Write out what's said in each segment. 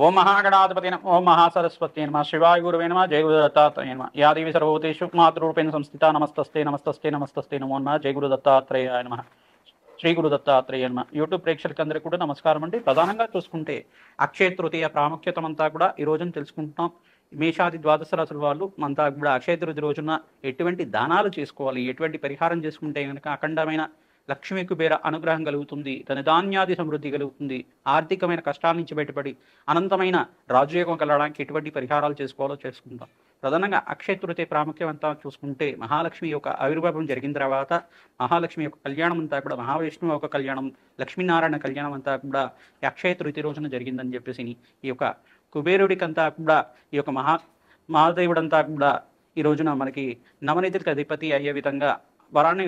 ఓం మహాగణాధిపతి నమః ఓం మహాసరస్వతి నమః శివాయ గురువే నమః జయ గురు దత్తాత్రేయ నమః యా దేవి సర్వభూతేషు మాతృరూపేణ సంస్థితా నమస్తస్తే నమస్తస్తే నమస్తస్తే నమో నమః జయ గురు దత్తాత్రేయాయ నమః శ్రీ గురు దత్తాత్రేయ నమః. యూట్యూబ్ ప్రేక్షకులందరికీ కూడా నమస్కారం అండి. ప్రధానంగా చూసుకుంటే అక్షయ తృతీయ ప్రాముఖ్యత అంతా కూడా ఈ రోజున తెలుసుకుంటున్నాం. మేషాది ద్వాదశ రాశుల వాళ్ళు అంతా కూడా అక్షయ తృతీయ రోజున ఎటువంటి దానాలు చేసుకోవాలి, ఎటువంటి పరిహారం చేసుకుంటే కనుక అఖండమైన లక్ష్మీ కుబేర అనుగ్రహం కలుగుతుంది, ధనధాన్యాది సమృద్ధి కలుగుతుంది, ఆర్థికమైన కష్టాల నుంచి బయటపడి అనంతమైన రాజయోగం కలగడానికి ఎటువంటి పరిహారాలు చేసుకోవాలో చేసుకుంటాం. ప్రధానంగా అక్షయ తృతీయ ప్రాముఖ్యం అంతా చూసుకుంటే మహాలక్ష్మి యొక్క ఆవిర్భావం జరిగిన తర్వాత మహాలక్ష్మి యొక్క కళ్యాణం అంతా కూడా మహావిష్ణువు యొక్క కళ్యాణం, లక్ష్మీనారాయణ కళ్యాణం అంతా కూడా ఈ అక్షయ తృతీయ రోజున జరిగిందని చెప్పేసి ఈ యొక్క కుబేరుడికంతా కూడా ఈ యొక్క మహాదేవుడంతా కూడా ఈ రోజున మనకి నవనిధికి అధిపతి అయ్యే విధంగా వరాన్ని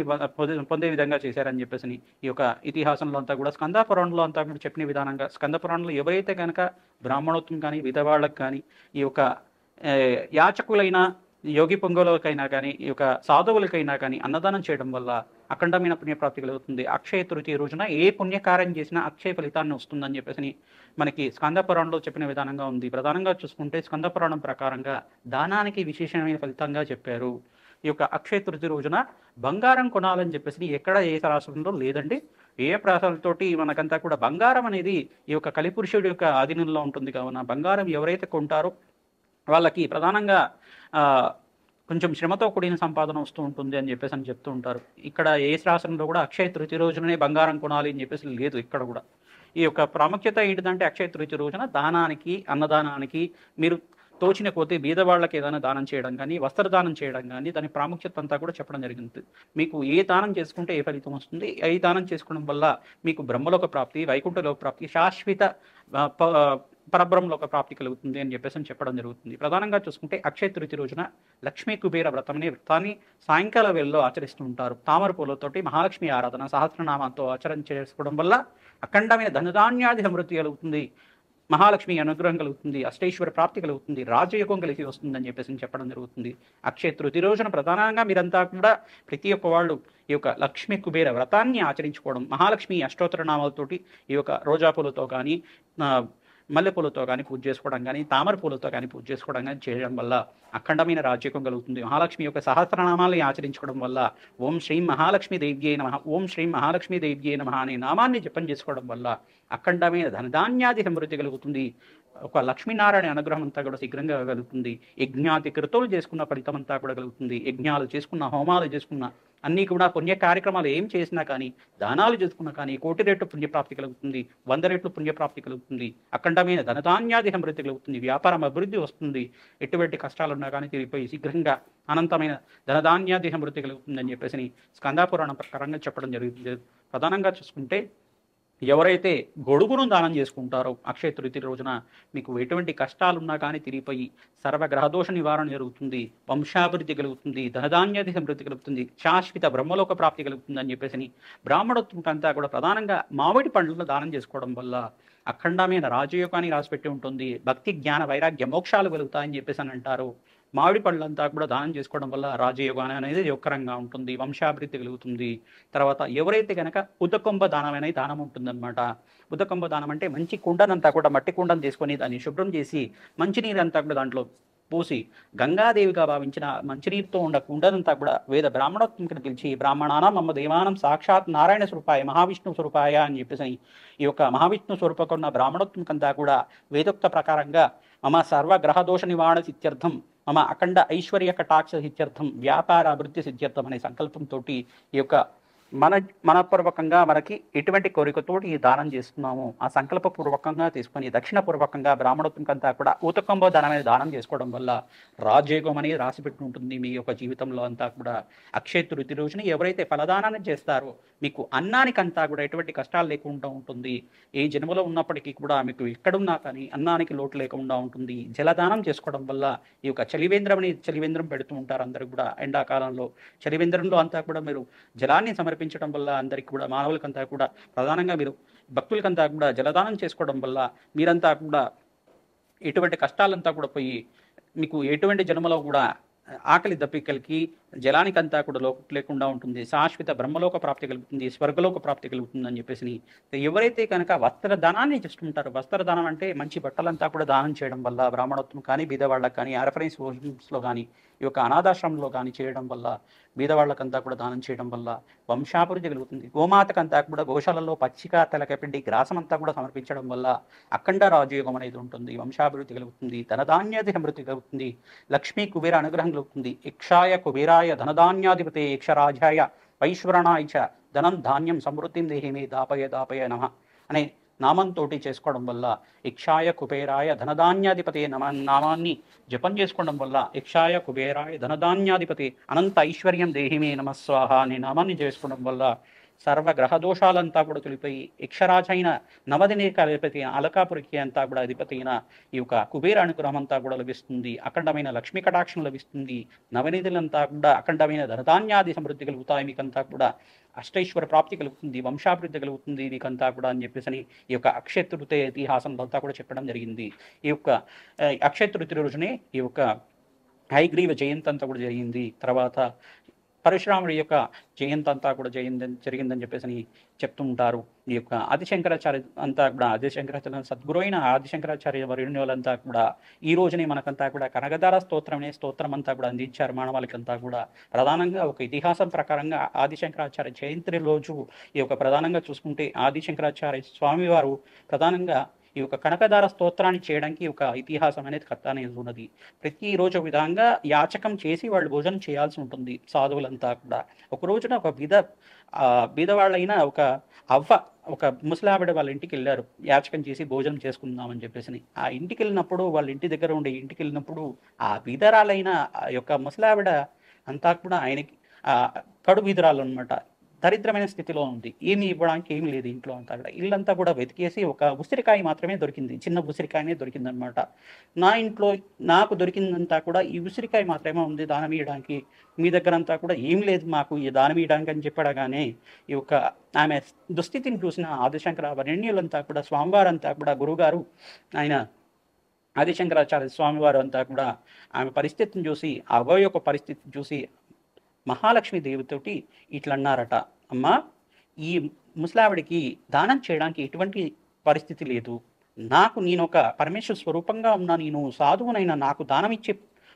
పొందే విధంగా చేశారని చెప్పేసి ఈ యొక్క ఇతిహాసంలో అంతా కూడా స్కంద పురాణంలో అంతా కూడా చెప్పిన విధానంగా స్కంద పురాణంలో ఎవరైతే కనుక బ్రాహ్మణోత్వం కానీ విధవాళ్ళకి కానీ ఈ యొక్క యాచకులైన యోగి పొంగోలకైనా కానీ ఈ యొక్క సాధువులకైనా కానీ అన్నదానం చేయడం వల్ల అఖండమైన పుణ్యప్రాప్తి కలుగుతుంది. అక్షయ తృతీయ రోజున ఏ పుణ్యకార్యం చేసినా అక్షయ ఫలితాన్ని వస్తుందని చెప్పేసి మనకి స్కంద పురాణంలో చెప్పిన విధానంగా ఉంది. ప్రధానంగా చూసుకుంటే స్కంద పురాణం ప్రకారంగా దానానికి విశేషమైన ఫలితంగా చెప్పారు. ఈ యొక్క అక్షయ తృతీయ రోజున బంగారం కొనాలని చెప్పేసి ఎక్కడ ఏ శాస్త్రంలో లేదండి. ఏ ప్రాసాలతోటి మనకంతా కూడా బంగారం అనేది ఈ యొక్క కలిపురుషుడి యొక్క ఆధీనంలో ఉంటుంది. కావున బంగారం ఎవరైతే కొంటారో వాళ్ళకి ప్రధానంగా కొంచెం శ్రమతో కూడిన సంపాదన వస్తూ ఉంటుంది అని చెప్పేసి అని చెప్తూ ఉంటారు. ఇక్కడ ఏ శాస్త్రంలో కూడా అక్షయ తృతీయ రోజుననే బంగారం కొనాలి అని చెప్పేసి లేదు ఇక్కడ కూడా. ఈ యొక్క ప్రాముఖ్యత ఏంటిదంటే అక్షయ తృతీయ రోజున దానానికి, అన్నదానానికి మీరు తోచిన కొద్దీ బీదవాళ్ళకి ఏదైనా దానం చేయడం కానీ, వస్త్రదానం చేయడం కానీ దాని ప్రాముఖ్యత అంతా కూడా చెప్పడం జరిగింది. మీకు ఏ దానం చేసుకుంటే ఏ ఫలితం వస్తుంది, ఏ దానం చేసుకోవడం వల్ల మీకు బ్రహ్మలోక ప్రాప్తి, వైకుంఠలోక ప్రాప్తి, శాశ్వత పరబ్రహ్మలోక ప్రాప్తి కలుగుతుంది అని చెప్పేసి చెప్పడం జరుగుతుంది. ప్రధానంగా చూసుకుంటే అక్షయ తృతీయ రోజున లక్ష్మీ కుబేర వ్రతం అనే వ్రతాన్ని సాయంకాల వేళలో ఆచరిస్తూ ఉంటారు. తామర పూలతోటి మహాలక్ష్మి ఆరాధన సహస్రనామంతో ఆచరణ చేసుకోవడం వల్ల అఖండమైన ధనధాన్యాది సమృద్ధి కలుగుతుంది, మహాలక్ష్మి అనుగ్రహం కలుగుతుంది, అష్టైశ్వర ప్రాప్తి కలుగుతుంది, రాజయోగం కలిసి వస్తుందని చెప్పేసి చెప్పడం జరుగుతుంది. అక్షయ తృతీయ రోజున ప్రధానంగా మీరంతా కూడా ప్రతి ఒక్క వాళ్ళు ఈ యొక్క లక్ష్మీ కుబేర వ్రతాన్ని ఆచరించుకోవడం, మహాలక్ష్మి అష్టోత్తర నామాలతోటి ఈ యొక్క రోజా పూలతో కానీ, మల్లెపూలతో కానీ పూజ చేసుకోవడం కానీ, తామర పూలతో కానీ పూజ చేసుకోవడం కానీ చేయడం వల్ల అఖండమైన రాజ్యకం కలుగుతుంది. మహాలక్ష్మి యొక్క సహస్రనామాలని ఆచరించుకోవడం వల్ల ఓం శ్రీం మహాలక్ష్మి దేవ్యే నమః, ఓం శ్రీం మహాలక్ష్మి దేవ్యే నమః అనే నామాన్ని జపం చేసుకోవడం వల్ల అఖండమైన ధనధాన్యాది సమృద్ధి కలుగుతుంది. ఒక లక్ష్మీనారాయణ అనుగ్రహం అంతా కూడా శీఘ్రంగా కలుగుతుంది. యజ్ఞాతి కృతులు చేసుకున్న ఫలితం అంతా కూడా కలుగుతుంది. యజ్ఞాలు చేసుకున్న, హోమాలు చేసుకున్న, అన్నీ కూడా పుణ్య కార్యక్రమాలు ఏం చేసినా కానీ, దానాలు చేసుకున్నా కానీ 1,000,000 రెట్లు పుణ్యప్రాప్తి కలుగుతుంది, 100 రెట్లు పుణ్యప్రాప్తి కలుగుతుంది, అఖండమైన ధనధాన్యాది సమృద్ధి కలుగుతుంది, వ్యాపారం అభివృద్ధి వస్తుంది, ఎటువంటి కష్టాలున్నా కానీ తిరిగిపోయి శీఘ్రంగా అనంతమైన ధనధాన్యాది సమృద్ధి కలుగుతుంది అని చెప్పేసి స్కందాపురాణం ప్రకారంగా చెప్పడం జరుగుతుంది. ప్రధానంగా చూసుకుంటే ఎవరైతే గొడుగును దానం చేసుకుంటారో అక్షయ తృతీయ రోజున మీకు ఎటువంటి కష్టాలున్నా కానీ తిరిగిపోయి సర్వగ్రహదోష నివారణ జరుగుతుంది, వంశాభివృద్ధి కలుగుతుంది, ధనధాన్యాది సమృద్ధి కలుగుతుంది, శాశ్వత బ్రహ్మలోక ప్రాప్తి కలుగుతుంది అని చెప్పేసి బ్రాహ్మణోత్వంకంతా కూడా ప్రధానంగా మామిడి పండ్లను దానం చేసుకోవడం వల్ల అఖండమైన రాజయోగాన్ని రాసిపెట్టి ఉంటుంది. భక్తి, జ్ఞాన, వైరాగ్య, మోక్షాలు కలుగుతాయని చెప్పేసి అని అంటారు. మామిడి పళ్ళంతా కూడా దానం చేసుకోవడం వల్ల రాజయోగాన్ని అనేది యోగకరంగా ఉంటుంది, వంశాభివృద్ధి కలుగుతుంది. తర్వాత ఎవరైతే కనుక ఉదకొంబ దానం అనేది దానం ఉంటుందన్నమాట. ఉదకొంబ దానం అంటే మంచి కుండనంతా కూడా, మట్టి కుండను తీసుకొని దాన్ని శుభ్రం చేసి మంచినీరంతా కూడా దాంట్లో పోసి గంగాదేవిగా భావించిన మంచినీరుతో ఉన్న కుండనంతా కూడా వేద బ్రాహ్మణోత్మకను పిలిచి బ్రాహ్మణానం మమ్మ దేవానం సాక్షాత్ నారాయణ స్వరూపాయ మహావిష్ణు స్వరూపాయ అని చెప్పేసి ఈ యొక్క మహావిష్ణు స్వరూపకున్న బ్రాహ్మణోత్మకంతా కూడా వేదోక్త ప్రకారంగా మమ సర్వగ్రహదోష నివారణ సిద్ధ్యర్థం, మమ అఖండ ఐశ్వర్య కటాక్ష సిద్ధ్యర్థం, వ్యాపార అభివృద్ధి సిద్ధ్యర్థం అనే సంకల్పంతో ఈ యొక్క మనపూర్వకంగా మనకి ఎటువంటి కోరికతోటి ఈ దానం చేస్తున్నాము ఆ సంకల్పపూర్వకంగా తీసుకొని దక్షిణపూర్వకంగా బ్రాహ్మణోత్మకంతా కూడా ఊతకంబో దానమైన దానం చేసుకోవడం వల్ల రాజయోగం అనేది రాసిపెట్టి ఉంటుంది మీ యొక్క జీవితంలో అంతా కూడా. అక్షయ తృతీయ రోజున ఎవరైతే ఫలదానాన్ని చేస్తారో మీకు అన్నానికంతా కూడా ఎటువంటి కష్టాలు లేకుండా ఉంటుంది. ఏ జన్మలో ఉన్నప్పటికీ కూడా మీకు ఎక్కడున్నా కానీ అన్నానికి లోటు లేకుండా ఉంటుంది. జలదానం చేసుకోవడం వల్ల ఈ యొక్క చలివేంద్రం పెడుతూ ఉంటారు అందరూ కూడా. ఎండాకాలంలో చలివేంద్రంలో అంతా కూడా మీరు జలాన్ని సమర్పించడం వల్ల అందరికీ కూడా, మానవులకంతా కూడా, ప్రధానంగా మీరు భక్తులకంతా కూడా జలదానం చేసుకోవడం వల్ల మీరంతా కూడా ఎటువంటి కష్టాలంతా కూడా పోయి మీకు ఎటువంటి జన్మలో కూడా ఆకలి దప్పికలకి జలానికంతా కూడా లోటు లేకుండా ఉంటుంది, శాశ్వత బ్రహ్మలోక ప్రాప్తి కలుగుతుంది, స్వర్గలోక ప్రాప్తి కలుగుతుంది అని చెప్పేసి ఎవరైతే కనుక వస్త్రదానాన్ని చేసుకుంటారో, వస్త్రదానం అంటే మంచి బట్టలంతా కూడా దానం చేయడం వల్ల బ్రాహ్మణోత్వం కానీ బీదవాళ్ళకి కానీ రెఫరెన్స్ హోమ్స్లో కానీ ఈ యొక్క అనాథాశ్రమంలో కానీ చేయడం వల్ల బీదవాళ్ళకంతా కూడా దానం చేయడం వల్ల వంశాభివృద్ధి కలుగుతుంది. గోమాతకంతా కూడా గోశాలలో పచ్చిక తెలకపిండి గ్రాసం అంతా కూడా సమర్పించడం వల్ల అఖండ రాజయోగం అనేది ఉంటుంది, వంశాభివృద్ధి కలుగుతుంది, ధనధాన్యాది సమృద్ధి కలుగుతుంది, లక్ష్మీ కుబేర అనుగ్రహం కలుగుతుంది. యక్షాయ కుబేరాయ ధనధాన్యాధిపతే యక్షరాజాయ వైశ్వరణాయ చ ధనం ధాన్యం సమృద్ధిం దేహిమే దాపయ దాపయ నమః అనే నామంతో చేసుకోవడం వల్ల యక్షాయ కుబేరాయ ధనధాన్యాధిపతి నామాన్ని జపం చేసుకోవడం వల్ల యక్షాయ కుబేరాయ ధనధాన్యాధిపతి అనంత ఐశ్వర్యం దేహిమే నమస్వాహ అనే నామాన్ని చేసుకోవడం వల్ల సర్వ గ్రహ దోషాలంతా కూడా తొలిపోయి యక్షరాజ అయిన నవదినేక అధిపతి అలకాపురికి అంతా కూడా అధిపతి అయిన ఈ యొక్క కుబేర అనుగ్రహం అంతా కూడా లభిస్తుంది, అఖండమైన లక్ష్మీ కటాక్షం లభిస్తుంది, నవనిధులంతా కూడా అఖండమైన ధనధాన్యాది సమృద్ధి కలుగుతాయి, మీకంతా కూడా అష్టైశ్వర ప్రాప్తి కలుగుతుంది, వంశాభివృద్ధి కలుగుతుంది మీకంతా కూడా అని చెప్పేసి ఈ యొక్క అక్షయ తృతీయ ఇతిహాసంలో అంతా కూడా చెప్పడం జరిగింది. ఈ యొక్క అక్షయ తృతీయ రోజునే ఈ యొక్క హయగ్రీవ జయంతి అంతా కూడా జరిగింది. తర్వాత పరశురాముడి యొక్క జయంతి అంతా కూడా జరిగిందని చెప్పేసి చెప్తూ ఉంటారు. ఈ యొక్క ఆదిశంకరాచార్య అంతా కూడా ఆదిశంకరాచార్య సద్గురు అయిన ఆదిశంకరాచార్య వర్యులంతా కూడా ఈ రోజునే మనకంతా కూడా కనకదార స్తోత్రం అనే స్తోత్రం అంతా కూడా అందించారు మానవాళికంతా కూడా. ప్రధానంగా ఒక ఇతిహాసం ప్రకారంగా ఆదిశంకరాచార్య జయంతి రోజు ఈ యొక్క ప్రధానంగా చూసుకుంటే ఆదిశంకరాచార్య స్వామివారు ప్రధానంగా ఈ యొక్క కనకదార స్తోత్రాన్ని చేయడానికి ఒక ఇతిహాసం అనేది కథ అనేది ఉన్నది. ప్రతిరోజు విధంగా యాచకం చేసి వాళ్ళు భోజనం చేయాల్సి ఉంటుంది సాధువులంతా కూడా. ఒక రోజున ఒక బీదవాళ్ళైన ఒక ఒక ముసలావిడ వాళ్ళ ఇంటికి వెళ్ళారు, యాచకం చేసి భోజనం చేసుకుందామని చెప్పేసి. ఆ ఇంటికి వెళ్ళినప్పుడు వాళ్ళ ఇంటి దగ్గర ఉండే ఇంటికి వెళ్ళినప్పుడు ఆ బీదరాలైన ఆ యొక్క ముసలావిడ అంతా కూడా ఆయనకి కడు బీదరాలు అనమాట, దరిద్రమైన స్థితిలో ఉంది, ఏమి ఇవ్వడానికి ఏమి లేదు ఇంట్లో అంతా కూడా. ఇల్లంతా కూడా వెతికేసి ఒక ఉసిరికాయ మాత్రమే దొరికింది, చిన్న ఉసిరికాయనే దొరికిందనమాట. నా ఇంట్లో నాకు దొరికిందంతా కూడా ఈ ఉసిరికాయ మాత్రమే ఉంది దానం ఇవ్వడానికి, మీ దగ్గర అంతా కూడా ఏం లేదు మాకు ఈ దానం ఇవ్వడానికి అని చెప్పడగానే ఈ యొక్క ఆమె దుస్థితిని చూసిన ఆదిశంకర వరేణ్యులంతా కూడా స్వామివారంతా కూడా గురువుగారు ఆయన ఆదిశంకరాచార్య స్వామివారు అంతా కూడా ఆమె పరిస్థితిని చూసి ఆ యొక్క పరిస్థితిని చూసి మహాలక్ష్మి దేవితోటి ఇట్లా అన్నారట, అమ్మా ఈ ముసలావిడికి దానం చేయడానికి ఎటువంటి పరిస్థితి లేదు, నేను ఒక పరమేశ్వర స్వరూపంగా ఉన్నా, నేను సాధువునైనా నాకు దానం ఇచ్చే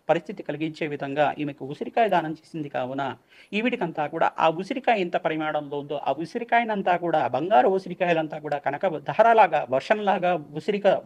పరిస్థితి కలిగించే విధంగా ఈమెకు ఉసిరికాయ దానం చేసింది కావున ఈవిడికంతా కూడా ఆ ఉసిరికాయ ఎంత పరిమాణంలో ఉందో ఆ ఉసిరికాయనంతా కూడా బంగారు ఉసిరికాయలంతా కూడా కనక ధారలాగా వర్షంలాగా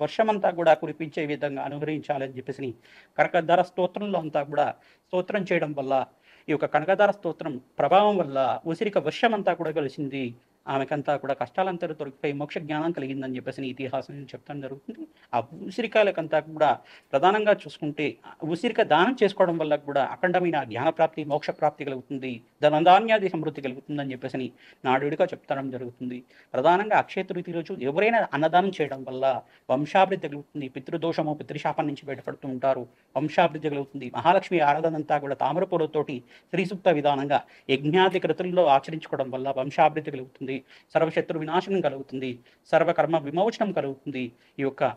వర్షమంతా కూడా కురిపించే విధంగా అనుగ్రహించాలని చెప్పేసి కనకధార స్తోత్రంలో అంతా కూడా స్తోత్రం చేయడం వల్ల ఈ యొక్క కనకధార స్తోత్రం ప్రభావం వల్ల ఉసిరిక వర్షం అంతా కూడా కలిసింది, ఆమెకంతా కూడా కష్టాలంతా దొరికిపోయి మోక్ష జ్ఞానం కలిగిందని చెప్పేసి ఇతిహాసం చెప్తాను జరుగుతుంది. ఆ ఉసిరికాయలకంతా కూడా ప్రధానంగా చూసుకుంటే ఉసిరిక దానం చేసుకోవడం వల్ల కూడా అఖండమైన జ్ఞానప్రాప్తి మోక్ష ప్రాప్తి కలుగుతుంది, ధనధాన్యాది సమృద్ధి కలుగుతుందని చెప్పేసి నాడుడిగా చెప్తాడం జరుగుతుంది. ప్రధానంగా అక్షయ తృతీయ రోజు ఎవరైనా అన్నదానం చేయడం వల్ల వంశాభివృద్ధి కలుగుతుంది, పితృదోషము పితృశాపం నుంచి బయటపడుతూ ఉంటారు, వంశాభివృద్ధి కలుగుతుంది. మహాలక్ష్మి ఆరాధన అంతా కూడా తామరపూలతోటి శ్రీసూక్త విధానంగా యజ్ఞాది కృతుల్లో ఆచరించుకోవడం వల్ల వంశాభివృద్ధి కలుగుతుంది, సర్వశత్రు వినాశనం కలుగుతుంది, సర్వకర్మ విమోచనం కలుగుతుంది. ఈ యొక్క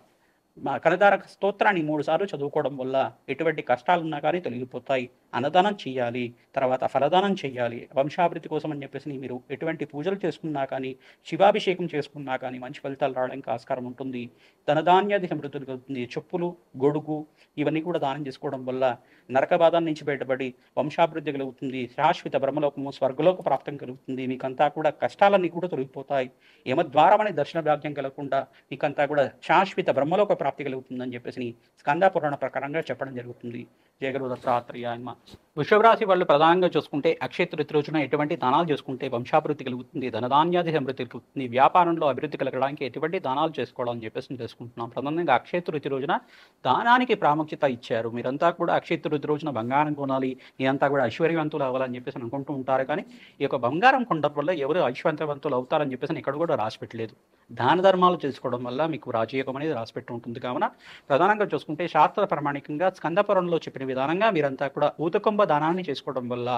కనకధార స్తోత్రాన్ని 3 సార్లు చదువుకోవడం వల్ల ఎటువంటి కష్టాలున్నా కానీ తొలగిపోతాయి. అన్నదానం చేయాలి, తర్వాత ఫలదానం చేయాలి. వంశాభివృద్ధి కోసం అని చెప్పేసి మీరు ఎటువంటి పూజలు చేసుకున్నా కానీ శివాభిషేకం చేసుకున్నా కానీ మంచి ఫలితాలు రావడానికి ఆస్కారం ఉంటుంది. ధనధాన్యాది సమృద్ధి కలుగుతుంది. చెప్పులు గొడుగు ఇవన్నీ కూడా దానం చేసుకోవడం వల్ల నరక బాధ నుంచి బయటపడి వంశాభివృద్ధి కలుగుతుంది. శాశ్వత బ్రహ్మలోకము స్వర్గలోక ప్రాప్తం కలుగుతుంది. మీకంతా కూడా కష్టాలన్నీ కూడా తొలగిపోతాయి. యమద్వారం అనే దర్శన భాగ్యం కలగకుండా మీకంతా కూడా శాశ్వత బ్రహ్మలోక ప్రాప్తి కలుగుతుందని చెప్పేసి స్కంద పురాణ ప్రకారంగా చెప్పడం జరుగుతుంది. జయ గురు దత్తాత్రేయ. వృషభ రాశి వాళ్ళు ప్రధానంగా చూసుకుంటే అక్షయ తృతీయ రోజున ఎటువంటి దానాలు చేసుకుంటే వంశాభివృద్ధి కలుగుతుంది, ధనధాన్యాది సమృద్ధి కలుగుతుంది, వ్యాపారంలో అభివృద్ధి కలగడానికి ఎటువంటి దానాలు చేసుకోవడం అని చెప్పేసి తెలుసుకుంటున్నాం. ప్రధానంగా అక్షయ తృతీయ రోజున దానానికి ప్రాముఖ్యత ఇచ్చారు. మీరంతా కూడా అక్షయ తృతీయ రోజున బంగారం కొనాలి, ఇదంతా కూడా ఐశ్వర్యవంతులు అవ్వాలని చెప్పేసి అనుకుంటూ ఉంటారు. కానీ ఈ యొక్క బంగారం కొనడం వల్ల ఎవరు ఐశ్వర్యవంతులు అవుతారని చెప్పేసి ఇక్కడ కూడా రాసి పెట్టలేదు. దాన ధర్మాలు చేసుకోవడం వల్ల మీకు రాజయోగం అనేది రాసిపెట్టి ఉంటుంది. కావున ప్రధానంగా చూసుకుంటే శాస్త్ర ప్రామాణికంగా స్కందపురంలో చెప్పిన విధానంగా మీరంతా కూడా ఊతకొంబ దానాన్ని చేసుకోవడం వల్ల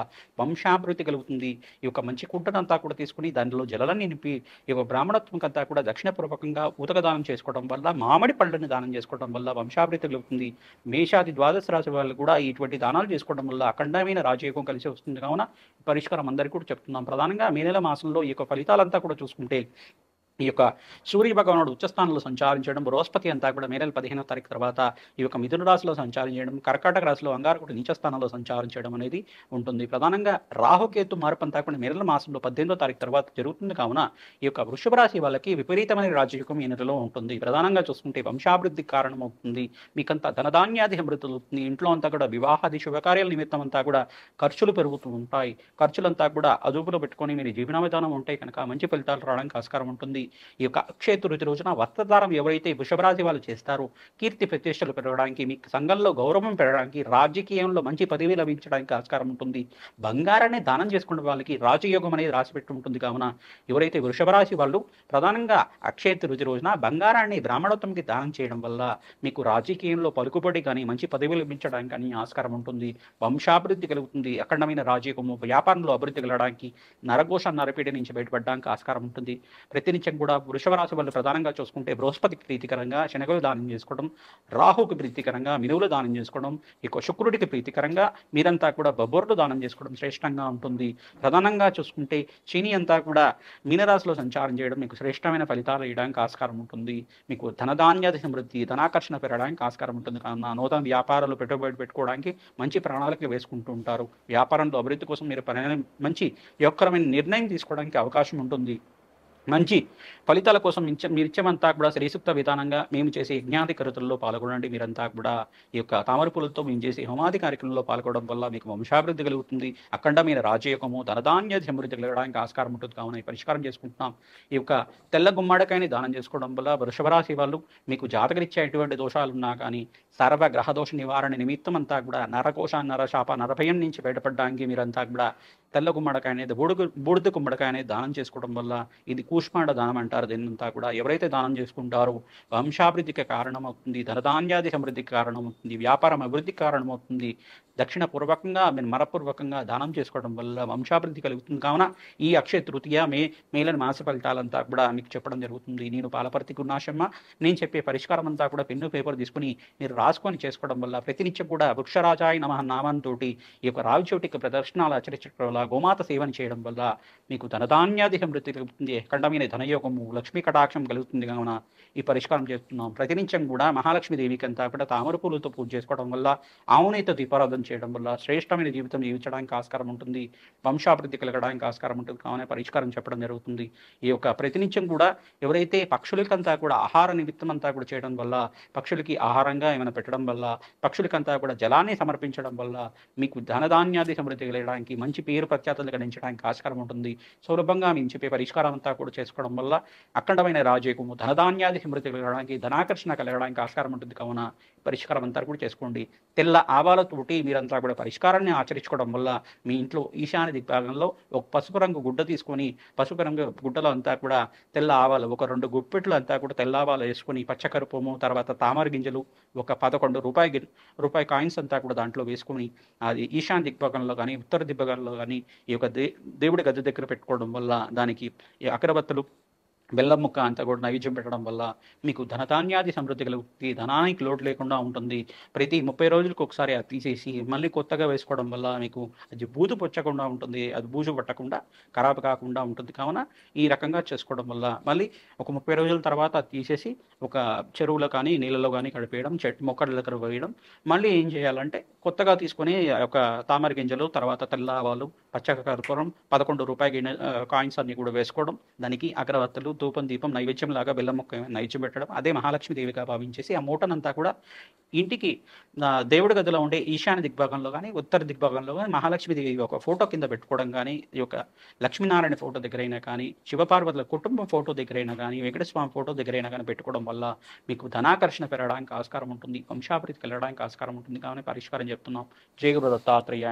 వంశాభివృద్ధి కలుగుతుంది. ఈ యొక్క మంచి కుంటనంతా కూడా తీసుకుని దానిలో జలాన్ని నింపి ఈ యొక్క బ్రాహ్మణత్వంకంతా కూడా దక్షిణపూర్వకంగా ఊతక దానం చేసుకోవడం వల్ల, మామిడి పళ్ళని దానం చేసుకోవడం వల్ల వంశాభివృద్ధి కలుగుతుంది. మేషాది ద్వాదశ రాశి వాళ్ళు కూడా ఇటువంటి దానాలు చేసుకోవడం వల్ల అఖండమైన రాజయోగం కలిసి వస్తుంది. కావున పరిష్కారం అందరికీ కూడా చెప్తున్నాం. ప్రధానంగా మే నెల మాసంలో ఈ యొక్క ఫలితాలంతా కూడా చూసుకుంటే ఈ యొక్క సూర్య భగవానుడు ఉచ్చస్థానంలో సంచారించడం, బృహస్పతి అంతా కూడా మే నెల 15వ తారీఖు తర్వాత ఈ యొక్క మిథున రాశిలో సంచారం చేయడం, కర్కాటక రాశిలో అంగారకుడు నీచస్థానంలో సంచారం చేయడం అనేది ఉంటుంది. ప్రధానంగా రాహుకేతు మార్పు అంతా కూడా మే నెల మాసంలో 18వ తారీఖు తర్వాత జరుగుతుంది. కావున ఈ యొక్క వృషభ రాశి వాళ్ళకి విపరీతమైన రాజయోగం ఈ నెలలో ఉంటుంది. ప్రధానంగా చూసుకుంటే వంశాభివృద్ధికి కారణమవుతుంది. మీకంతా ధనధాన్యాది సమృద్ధి అవుతుంది. ఇంట్లో అంతా కూడా వివాహాది శుభకార్యాల నిమిత్తం అంతా కూడా ఖర్చులు పెరుగుతూ ఉంటాయి. ఖర్చులంతా కూడా అదుపులో పెట్టుకొని మీరు జీవన విధానం ఉంటే కనుక మంచి ఫలితాలు రావడానికి ఆస్కారం ఉంటుంది. ఈ యొక్క అక్షయ తృతీయ రోజున వస్త్రదానం ఎవరైతే వృషభ రాశి వాళ్ళు చేస్తారో కీర్తి ప్రతిష్టలు పెరగడానికి, మీకు సంఘంలో గౌరవం పెరగడానికి, రాజకీయంలో మంచి పదవి లభించడానికి ఆస్కారం ఉంటుంది. బంగారాన్ని దానం చేసుకునే వాళ్ళకి రాజయోగం అనేది రాసిపెట్టి ఉంటుంది. కావున ఎవరైతే వృషభ రాశి వాళ్ళు ప్రధానంగా అక్షయ తృతీయ రోజున బంగారాన్ని బ్రాహ్మణోత్తంకి దానం చేయడం వల్ల మీకు రాజకీయంలో పలుకుబడి కానీ మంచి పదవి లభించడానికి కానీ ఆస్కారం ఉంటుంది. వంశాభివృద్ధి కలుగుతుంది. అఖండమైన రాజయోగము, వ్యాపారంలో అభివృద్ధి కలగడానికి, నరఘోష నరపీడ నుంచి బయటపడడానికి ఆస్కారం ఉంటుంది. ప్రతినిత్యం కూడా వృషభ రాశి వాళ్ళు ప్రధానంగా చూసుకుంటే బృహస్పతికి ప్రీతికరంగా శనగలు దానం చేసుకోవడం, రాహుకి ప్రీతికరంగా మినువులు దానం చేసుకోవడం, ఇక శుక్రుడికి ప్రీతికరంగా మీరంతా కూడా బొబ్బర్లు దానం చేసుకోవడం శ్రేష్టంగా ఉంటుంది. ప్రధానంగా చూసుకుంటే శని అంతా కూడా మీనరాశిలో సంచారం చేయడం మీకు శ్రేష్టమైన ఫలితాలు ఇవ్వడానికి ఆస్కారం ఉంటుంది. మీకు ధనధాన్యాది సమృద్ధి, ధనాకర్షణ పెరగడానికి ఆస్కారం ఉంటుంది. కావున నూతన వ్యాపారాలు పెట్టుబడి పెట్టుకోవడానికి మంచి ప్రణాళికలు వేసుకుంటూ ఉంటారు. వ్యాపారంలో అభివృద్ధి కోసం మీరు మంచి యొక్కరమైన నిర్ణయం తీసుకోవడానికి అవకాశం ఉంటుంది. మంచి ఫలితాల కోసం మీరిచ్చమంతా కూడా శ్రీసూక్త విధానంగా మేము చేసే యజ్ఞాది కరుతుల్లో పాల్గొనండి. మీరంతా కూడా ఈ యొక్క తామర పూలతో మేము చేసే హోమాది కార్యక్రమంలో పాల్గొనడం వల్ల మీకు వంశాభివృద్ధి కలుగుతుంది. అఖండమైన రాజయోగము, ధనధాన్య సమృద్ధి కలగడానికి ఆస్కారం ఉంటుంది. కావున పరిష్కారం చేసుకుంటున్నాం. ఈ యొక్క తెల్ల గుమ్మడికాయని దానం చేసుకోవడం వల్ల వృషభ రాశి వాళ్ళు మీకు జాతకరీత్యా ఎటువంటి దోషాలు ఉన్నా కానీ సర్వ గ్రహ దోష నివారణ నిమిత్తం అంతా కూడా నరకోశ, నరశాప, నరభయం నుంచి బయటపడడానికి మీరంతా కూడా తెల్ల గుమ్మడికాయ అనేది బూడిద గుమ్మడికాయ అనేది దానం చేసుకోవడం వల్ల, ఇది కూష్మాండ దానం అంటారు దీన్నంతా కూడా, ఎవరైతే దానం చేసుకుంటారో వంశాభివృద్ధికి కారణమవుతుంది, ధనధాన్యాది సమృద్ధికి కారణమవుతుంది, వ్యాపారం అభివృద్ధికి కారణమవుతుంది. దక్షిణ పూర్వకంగా మనపూర్వకంగా దానం చేసుకోవడం వల్ల వంశాభివృద్ధి కలుగుతుంది. కావున ఈ అక్షయ తృతీయ మేలని మాస ఫలితాలంతా కూడా మీకు చెప్పడం జరుగుతుంది. నేను పాలపర్తి గురునాశమ్మ. నేను చెప్పే పరిష్కారం అంతా కూడా పెన్ను పేపర్ తీసుకుని మీరు రాసుకొని చేసుకోవడం వల్ల ప్రతినిత్యం కూడా వృక్షరాజాయ నమః నామంతో ఈ యొక్క రావి చోటికి ప్రదర్శనాలు ఆచరించడం వల్ల, గోమాత సేవన చేయడం వల్ల మీకు ధనధాన్యాది సమృద్ధి కలుగుతుంది. అఖండమైన ధనయోగము, లక్ష్మీ కటాక్షం కలుగుతుంది. కావున ఈ పరిష్కారం చేస్తున్నాం. ప్రతినిత్యం కూడా మహాలక్ష్మీదేవికి అంతా కూడా తామర పూలతో పూజ చేసుకోవడం వల్ల, ఆవునేతో దీపారాధన చేయడం వల్ల శ్రేష్టమైన జీవితం జీవించడానికి ఆస్కారం ఉంటుంది. వంశాభివృద్ధి కలగడానికి ఆస్కారం ఉంటుంది. కావున పరిష్కారం చెప్పడం జరుగుతుంది. ఈ యొక్క ప్రతినిత్యం కూడా ఎవరైతే పక్షులకంతా కూడా ఆహార నిమిత్తం అంతా కూడా చేయడం వల్ల, పక్షులకి ఆహారంగా ఏమైనా పెట్టడం వల్ల, పక్షులకంతా కూడా జలాన్ని సమర్పించడం వల్ల మీకు ధనధాన్యాది సమృద్ధి కలగడానికి, మంచి పేరు ప్రఖ్యాతలు గణించడానికి ఆస్కారం ఉంటుంది. సులభంగా మేము చెప్పే పరిష్కారం అంతా కూడా చేసుకోవడం వల్ల అఖండమైన రాజయోగము, ధనధాన్యాది సమృద్ధి కలగడానికి, ధనాకర్షణ కలగడానికి ఆస్కారం ఉంటుంది. కావున పరిష్కారం అంతా కూడా చేసుకోండి. తెల్ల ఆవాలతోటి మీరంతా కూడా పరిష్కారాన్ని ఆచరించుకోవడం వల్ల మీ ఇంట్లో ఈశాన్య దిగ్భాగంలో ఒక పసుపు రంగు గుడ్డ తీసుకొని, పసుపు రంగు గుడ్డలో అంతా కూడా తెల్ల ఆవాలు ఒక 2 గుప్పెట్లు అంతా కూడా తెల్ల ఆవాలు వేసుకొని, పచ్చకరుపము, తర్వాత తామర గింజలు ఒక 11 రూపాయి కాయిన్స్ అంతా కూడా దాంట్లో వేసుకొని, అది ఈశాన్య దిగ్భాగంలో కానీ ఉత్తర దిగ్భాగంలో కానీ ఈ యొక్క దేవుడి గద్దె దగ్గర పెట్టుకోవడం వల్ల, దానికి అగరబత్తులు, బెల్లం ముక్క అంతా కూడా నైవేద్యం పెట్టడం వల్ల మీకు ధనధాన్యాది సమృద్ధి కలుగుతుంది. ధనానికి లోటు లేకుండా ఉంటుంది. ప్రతి 30 రోజులకు ఒకసారి అది తీసేసి మళ్ళీ కొత్తగా వేసుకోవడం వల్ల మీకు అది బూజు పొచ్చకుండా ఉంటుంది. అది బూజు పట్టకుండా ఖరాబ్ కాకుండా ఉంటుంది. కావున ఈ రకంగా చేసుకోవడం వల్ల మళ్ళీ ఒక 30 రోజుల తర్వాత అది తీసేసి ఒక చెరువులో కానీ నీళ్ళలో కానీ కడిపేయడం, చెట్టు మొక్కల దగ్గర వేయడం. మళ్ళీ ఏం చేయాలంటే కొత్తగా తీసుకొని ఒక తామర గింజలు, తర్వాత తెల్ల ఆవాలు, పచ్చకర్పూరం, 11 రూపాయి కాయిన్స్ అన్ని కూడా వేసుకోవడం, దానికి అగరబత్తులు, ధూపం, దీపం, నైవేద్యం లాగా బెల్లం ముక్క నైవేద్యం పెట్టడం, అదే మహాలక్ష్మి దేవిగా భావించేసి ఆ మూటనంతా కూడా ఇంటికి దేవుడి గదిలో ఉండే ఈశాన్య దిగ్భాగంలో కానీ ఉత్తర దిగ్భాగంలో కానీ మహాలక్ష్మి దేవి ఒక ఫోటో కింద పెట్టుకోవడం కానీ, ఈ యొక్క లక్ష్మీనారాయణ ఫోటో దగ్గరైనా కానీ, శివపార్వతుల కుటుంబం ఫోటో దగ్గరైనా కానీ, వెంకటస్వామి ఫోటో దగ్గరైనా కానీ పెట్టుకోవడం వల్ల మీకు ధనాకర్షణ పెరగడానికి ఆస్కారం ఉంటుంది. వంశాభివృద్ధి కలగడానికి ఆస్కారం ఉంటుంది. కావున పరిష్కారం చెప్తున్నాం. జయ గురు దత్తాత్రేయ.